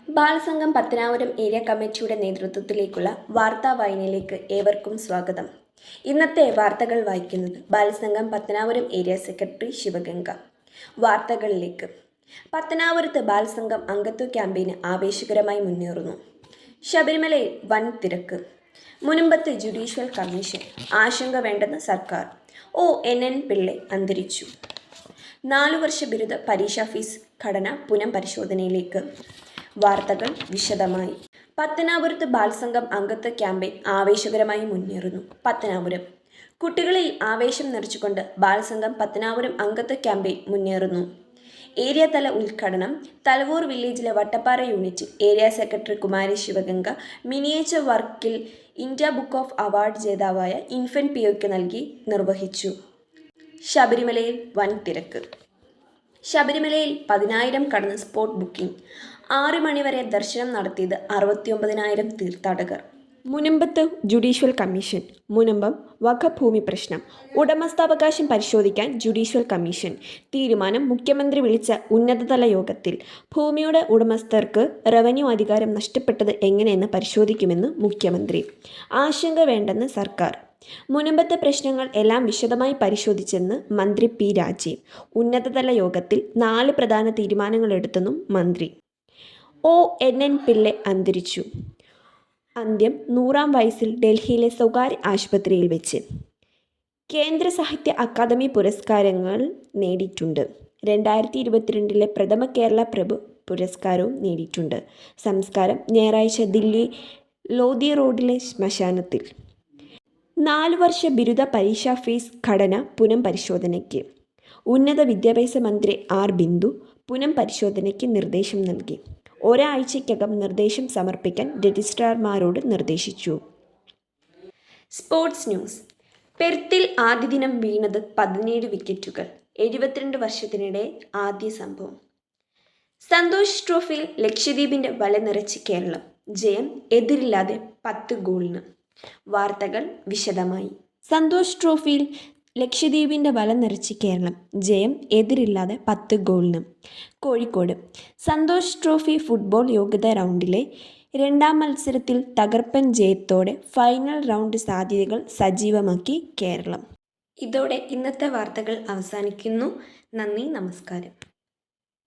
Balasangham Pathanapuram area കമ്മിറ്റിയുടെ നേതൃത്വത്തിലേക്കുള്ള വാർത്താ വായനയിലേക്ക് ഏവർക്കും സ്വാഗതം. ഇന്നത്തെ വാർത്തകൾ വായിക്കുന്നത് ബാലസംഘം പത്തനാപുരം ഏരിയ സെക്രട്ടറി ശിവഗംഗ. വാർത്തകളിലേക്ക്. പത്തനാപുരത്ത് ബാലസംഘം അംഗത്വ ക്യാമ്പയിന് ആവേശകരമായി മുന്നേറുന്നു. ശബരിമലയിൽ വൻ തിരക്ക്. മുനമ്പത്ത് ജുഡീഷ്യൽ കമ്മീഷൻ. ആശങ്ക വേണ്ടെന്ന് സർക്കാർ. NN പിള്ളെ അന്തരിച്ചു. 4 വർഷ ബിരുദ പരീക്ഷാ ഫീസ് ഘടന പുനഃപരിശോധനയിലേക്ക്. വാർത്തകൾ വിശദമായി. പത്തനാപുരത്ത് ബാലസംഘം അംഗത്വ ക്യാമ്പയിൻ ആവേശകരമായി മുന്നേറുന്നു. പത്തനാപുരം. കുട്ടികളിൽ ആവേശം നിറച്ചുകൊണ്ട് ബാലസംഘം പത്തനാപുരം അംഗത്വ ക്യാമ്പയിൻ മുന്നേറുന്നു. ഏരിയ തല ഉദ്ഘാടനം തലവൂർ വില്ലേജിലെ വട്ടപ്പാറ യൂണിറ്റിൽ area secretary Kumari Sivaganga miniature വർക്കിൽ ഇന്ത്യ ബുക്ക് ഓഫ് അവാർഡ് ജേതാവായ ഇൻഫന്റ് പിയോയ്ക്ക് നൽകി നിർവഹിച്ചു. ശബരിമലയിൽ വൻ തിരക്ക്. ശബരിമലയിൽ 10,000 കടന്ന് സ്പോട്ട് ബുക്കിംഗ്. 6 മണിവരെ ദർശനം നടത്തിയത് 69,000 തീർത്ഥാടകർ. മുനമ്പത്ത് ജുഡീഷ്യൽ കമ്മീഷൻ. മുനമ്പം വഖഫ് ഭൂമി പ്രശ്നം. ഉടമസ്ഥാവകാശം പരിശോധിക്കാൻ ജുഡീഷ്യൽ കമ്മീഷൻ. തീരുമാനം മുഖ്യമന്ത്രി വിളിച്ച ഉന്നതതല യോഗത്തിൽ. ഭൂമിയുടെ ഉടമസ്ഥർക്ക് റവന്യൂ അധികാരം നഷ്ടപ്പെട്ടത് എങ്ങനെയെന്ന് പരിശോധിക്കുമെന്ന് മുഖ്യമന്ത്രി. ആശങ്ക വേണ്ടെന്ന് സർക്കാർ. മുനമ്പത്തെ പ്രശ്നങ്ങൾ എല്ലാം വിശദമായി പരിശോധിച്ചെന്ന് മന്ത്രി P. രാജീവ്. ഉന്നതതല യോഗത്തിൽ 4 പ്രധാന തീരുമാനങ്ങളെടുത്തെന്നും മന്ത്രി. NN പിള്ളെ അന്തരിച്ചു. അന്ത്യം 100-ാം വയസ്സിൽ ഡൽഹിയിലെ സ്വകാര്യ ആശുപത്രിയിൽ വെച്ച്. കേന്ദ്ര സാഹിത്യ അക്കാദമി പുരസ്കാരങ്ങൾ നേടിയിട്ടുണ്ട്. 2022 പ്രഥമ കേരള പ്രഭു പുരസ്കാരവും നേടിയിട്ടുണ്ട്. സംസ്കാരം ഞായറാഴ്ച ദില്ലി ലോധി റോഡിലെ ശ്മശാനത്തിൽ. 4 വർഷ ബിരുദ പരീക്ഷാ ഫീസ് ഘടന പുനഃപരിശോധനയ്ക്ക്. ഉന്നത വിദ്യാഭ്യാസ മന്ത്രി R. ബിന്ദു പുനഃപരിശോധനയ്ക്ക് നിർദ്ദേശം നൽകി. ഒരാഴ്ചയ്ക്കകം നിർദ്ദേശം സമർപ്പിക്കാൻ രജിസ്ട്രാർമാരോട് നിർദ്ദേശിച്ചു. Sports news. പെർത്തിൽ ആദ്യ ദിനം വീണത് 17 വിക്കറ്റുകൾ. 72 വർഷത്തിനിടെ ആദ്യ സംഭവം. സന്തോഷ് ട്രോഫിയിൽ ലക്ഷദ്വീപിന്റെ വല നിറച്ച് കേരളം. ജയം എതിരില്ലാതെ 10 ഗോളിന്. വാർത്തകൾ വിശദമായി. സന്തോഷ് ട്രോഫിയിൽ ലക്ഷദ്വീപിന്റെ വല നിറച്ച് കേരളം. ജയം എതിരില്ലാതെ 10 ഗോളിന്. കോഴിക്കോട്. സന്തോഷ് ട്രോഫി ഫുട്ബോൾ യോഗ്യതാ റൗണ്ടിലെ 2ാം മത്സരത്തിൽ തകർപ്പൻ ജയത്തോടെ ഫൈനൽ റൗണ്ട് സാധ്യതകൾ സജീവമാക്കി കേരളം. ഇതോടെ ഇന്നത്തെ വാർത്തകൾ അവസാനിക്കുന്നു. നന്ദി, നമസ്കാരം.